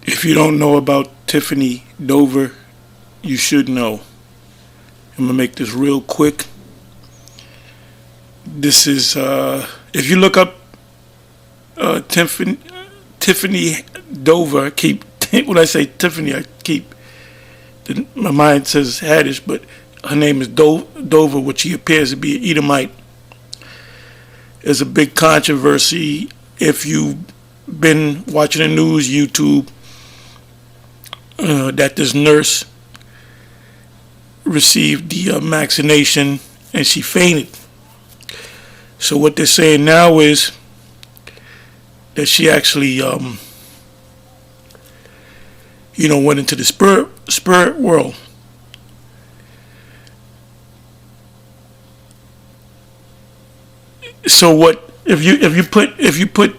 If you don't know about Tiffany Dover, you should know. I'm gonna make this real quick. This is if you look up Tiffany Dover. I keep when I say Tiffany, I keep my mind says Haddish, but her name is Dover, which she appears to be an Edomite. There's a big controversy if you've been watching the news, YouTube, that this nurse received the vaccination and she fainted. So what they're saying now is that she actually, went into the spirit world. So what if you put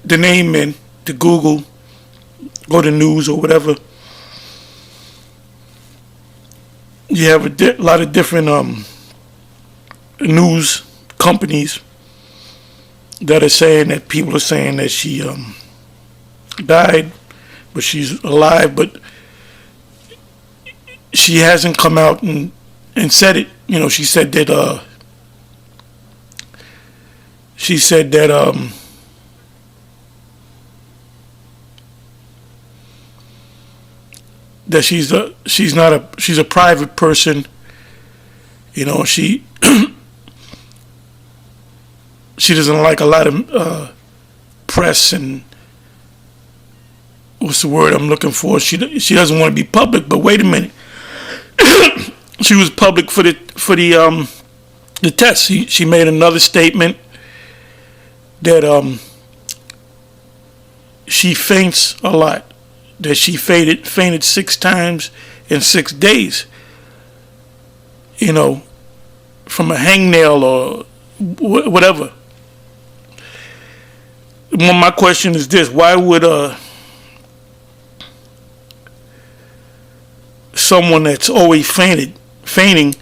the name in to Google, go to news or whatever, you have a lot of different news companies that are saying that people are saying that she died, but she's alive, but she hasn't come out and said it. She said that that she's a private person. She she doesn't like a lot of press and what's the word I'm looking for? She doesn't want to be public. But wait a minute, she was public for the test. She made another statement that she faints a lot. That she fainted 6 times in 6 days. From a hangnail or whatever. Well, my question is this: why would someone that's always fainting,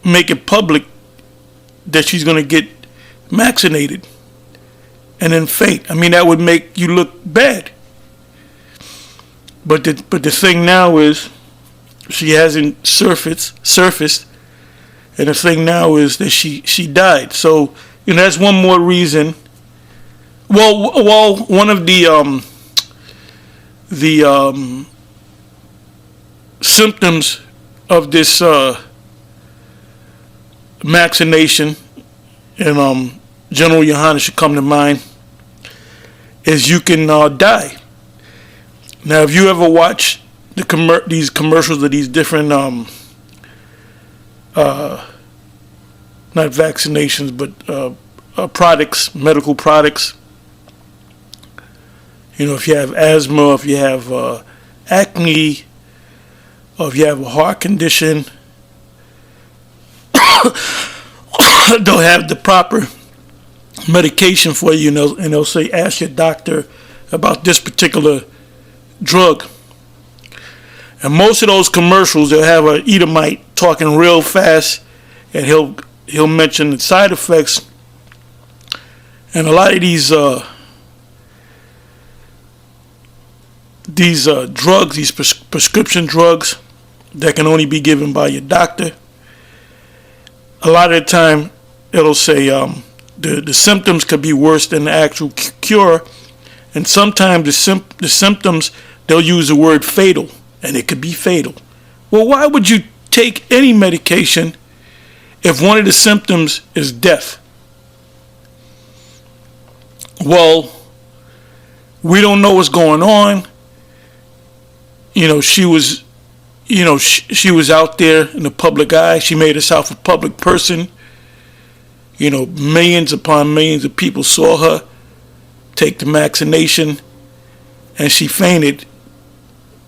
make it public that she's going to get vaccinated and then faint? I mean, that would make you look bad. But the thing now is she hasn't surfaced, and the thing now is that she died. So that's one more reason. Well, one of the symptoms of this vaccination, and General Yohana should come to mind, is you can die. Now, if you ever watch these commercials of these different not vaccinations but products, medical products. If you have asthma, if you have acne, or if you have a heart condition, they'll have the proper medication for you, and they'll say, ask your doctor about this particular drug. And most of those commercials, they'll have an Edomite talking real fast, and he'll mention the side effects. And a lot of these drugs, these prescription drugs that can only be given by your doctor, a lot of the time it'll say the symptoms could be worse than the actual cure, and sometimes the symptoms, they'll use the word fatal, and it could be fatal. Well, why would you take any medication if one of the symptoms is death? Well, we don't know what's going on. She was out there in the public eye. She made herself a public person. Millions upon millions of people saw her take the vaccination, and she fainted.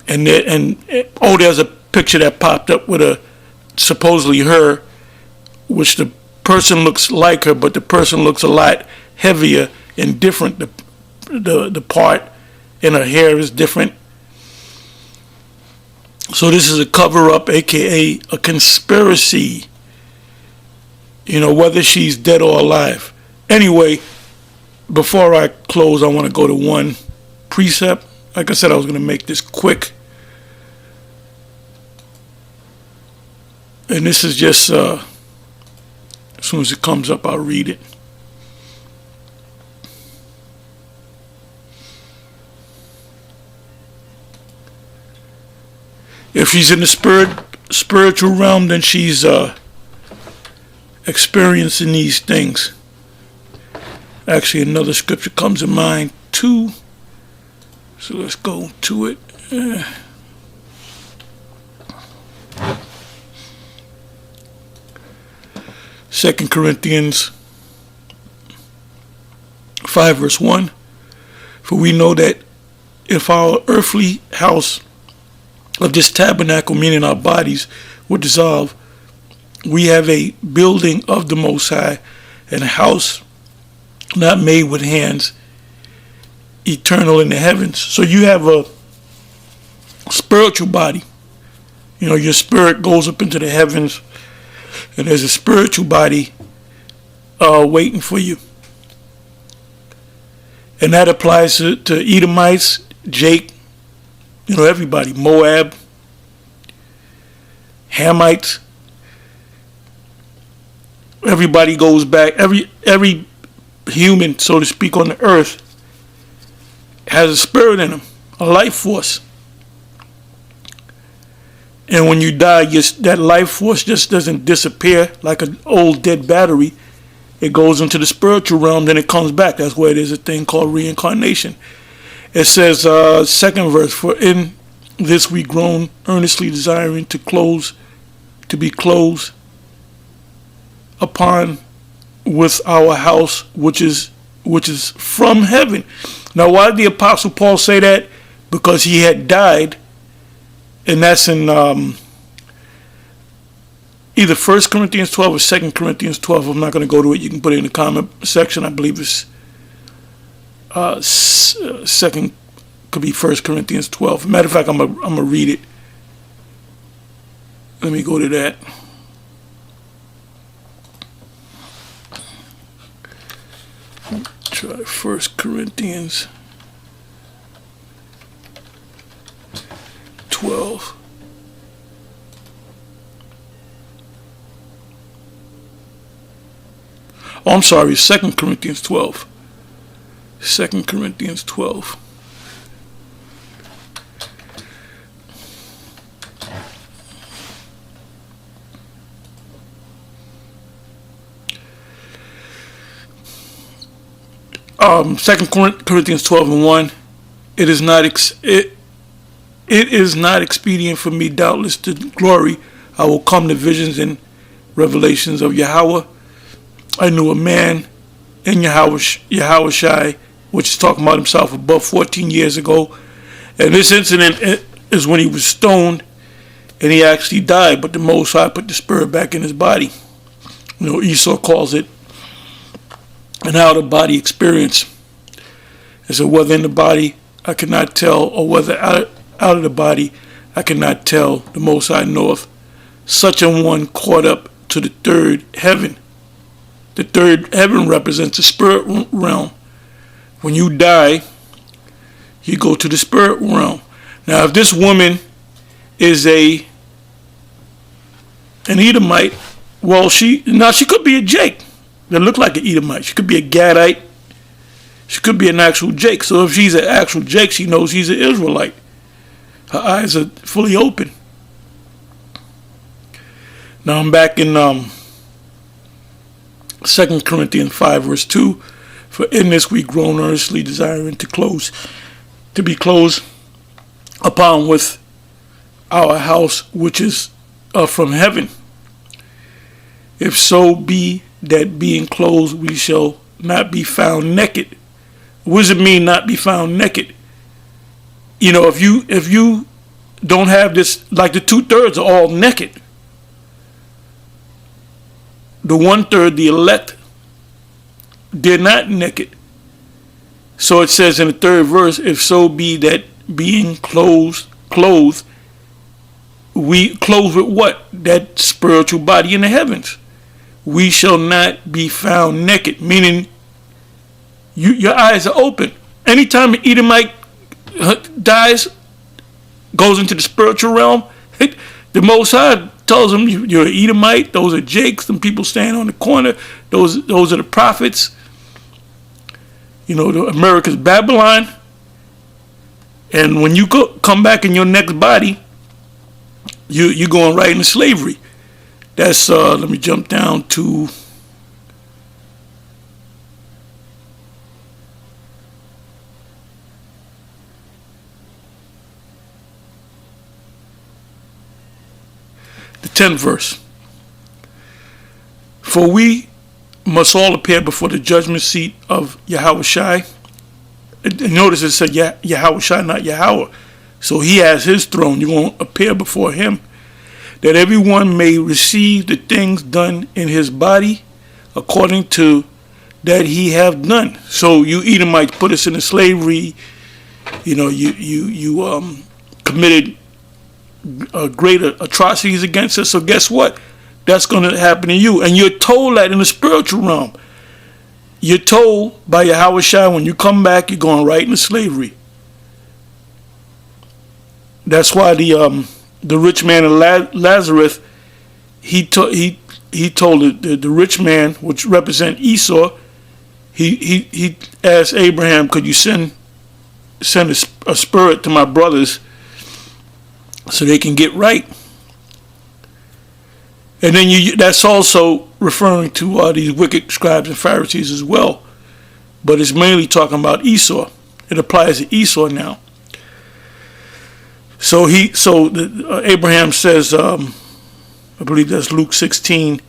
And there's a picture that popped up with supposedly her, which the person looks like her, but the person looks a lot heavier and different. The part in her hair is different. So this is a cover-up, aka a conspiracy. Whether she's dead or alive. Anyway, before I close, I want to go to one precept. like I said, I was going to make this quick. And this is just, as soon as it comes up, I'll read it. If she's in the spiritual realm, then she's experiencing these things. Actually, another scripture comes to mind too. So let's go to it. 2 Corinthians 5 verse 1. For we know that if our earthly house of this tabernacle, meaning our bodies, would dissolve, we have a building of the Most High, and a house not made with hands, eternal in the heavens. So you have a spiritual body. You know, your spirit goes up into the heavens, and there's a spiritual body waiting for you. And that applies to Edomites, Jake, you know, everybody, Moab, Hamites. Everybody goes back. Every human, so to speak, on the earth has a spirit in them, a life force. And when you die, that life force just doesn't disappear like an old dead battery. It goes into the spiritual realm, then it comes back. That's why there's a thing called reincarnation. It says, second verse, for in this we groan, earnestly desiring to be closed upon with our house, which is from heaven. Now, why did the Apostle Paul say that? Because he had died, and that's in either 1 Corinthians 12 or 2 Corinthians 12. I'm not going to go to it. You can put it in the comment section. I believe it's second, could be 1 Corinthians 12. Matter of fact, I'm gonna read it. Let me go to that. Try 1 Corinthians 12. Oh, I'm sorry, 2 Corinthians 12. 2 Corinthians 12. Second Corinthians 12 and 1. It is not expedient for me, doubtless, to glory. I will come to visions and revelations of Yahweh. I knew a man in Yahushai, which is talking about himself, above 14 years ago. And this incident is when he was stoned and he actually died, but the Most High put the spirit back in his body. You know, Esau calls it an out-of-body experience. And so whether in the body I cannot tell, or whether out of the body I cannot tell, the Most High knoweth. Such a one caught up to the third heaven. The third heaven represents the spirit realm. When you die, you go to the spirit realm. Now, if this woman is an Edomite, well, she could be a Jake that look like an Edomite. She could be a Gadite. She could be an actual Jake. So if she's an actual Jake, she knows he's an Israelite. Her eyes are fully open. Now I'm back in 2 Corinthians 5 verse 2. For in this we groan earnestly, desiring to be closed upon with our house, which is from heaven. If so be that being closed we shall not be found naked. What does it mean, not be found naked? You know, if you don't have this, like the 2/3 are all naked. The 1/3, the elect, they're not naked. So it says in the third verse, if so be that being clothed, we clothed with what? That spiritual body in the heavens. We shall not be found naked, meaning your eyes are open. Anytime an Edomite dies, goes into the spiritual realm, the Most High tells him, you're an Edomite, those are Jakes, them people standing on the corner, those are the prophets. America's Babylon. And when you come back in your next body, you're going right into slavery. That's, let me jump down to the 10th verse. For we must all appear before the judgment seat of Yahweh Shai. Notice it said Yahweh Shai, not Yahweh. So he has his throne. You're going to appear before him, that everyone may receive the things done in his body according to that he have done. So you Edomites put us into slavery. You committed great atrocities against us. So guess what? That's going to happen to you. And you're told that in the spiritual realm. You're told by Yahweh Shai, when you come back, you're going right into slavery. That's why the rich man of Lazarus, he told the rich man, which represent Esau, he asked Abraham, could you send a spirit to my brothers so they can get right? And then that's also referring to these wicked scribes and Pharisees as well. But it's mainly talking about Esau. It applies to Esau now. So Abraham says, I believe that's Luke 16,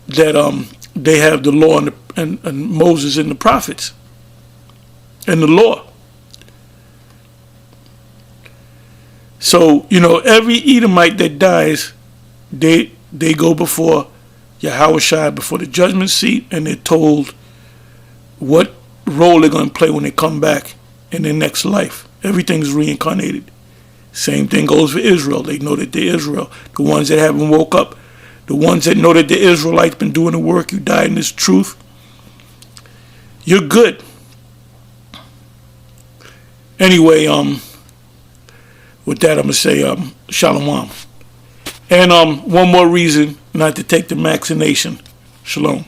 that they have the law and Moses and the prophets and the law. So, every Edomite that dies, they go before Yahweh Shai, before the judgment seat, and they're told what role they're going to play when they come back in their next life. Everything's reincarnated. Same thing goes for Israel. They know that they're Israel. The ones that haven't woke up, the ones that know that the Israelites been doing the work, you died in this truth, you're good. Anyway, with that, I'm going to say shalom. And one more reason not to take the vaccination. Shalom.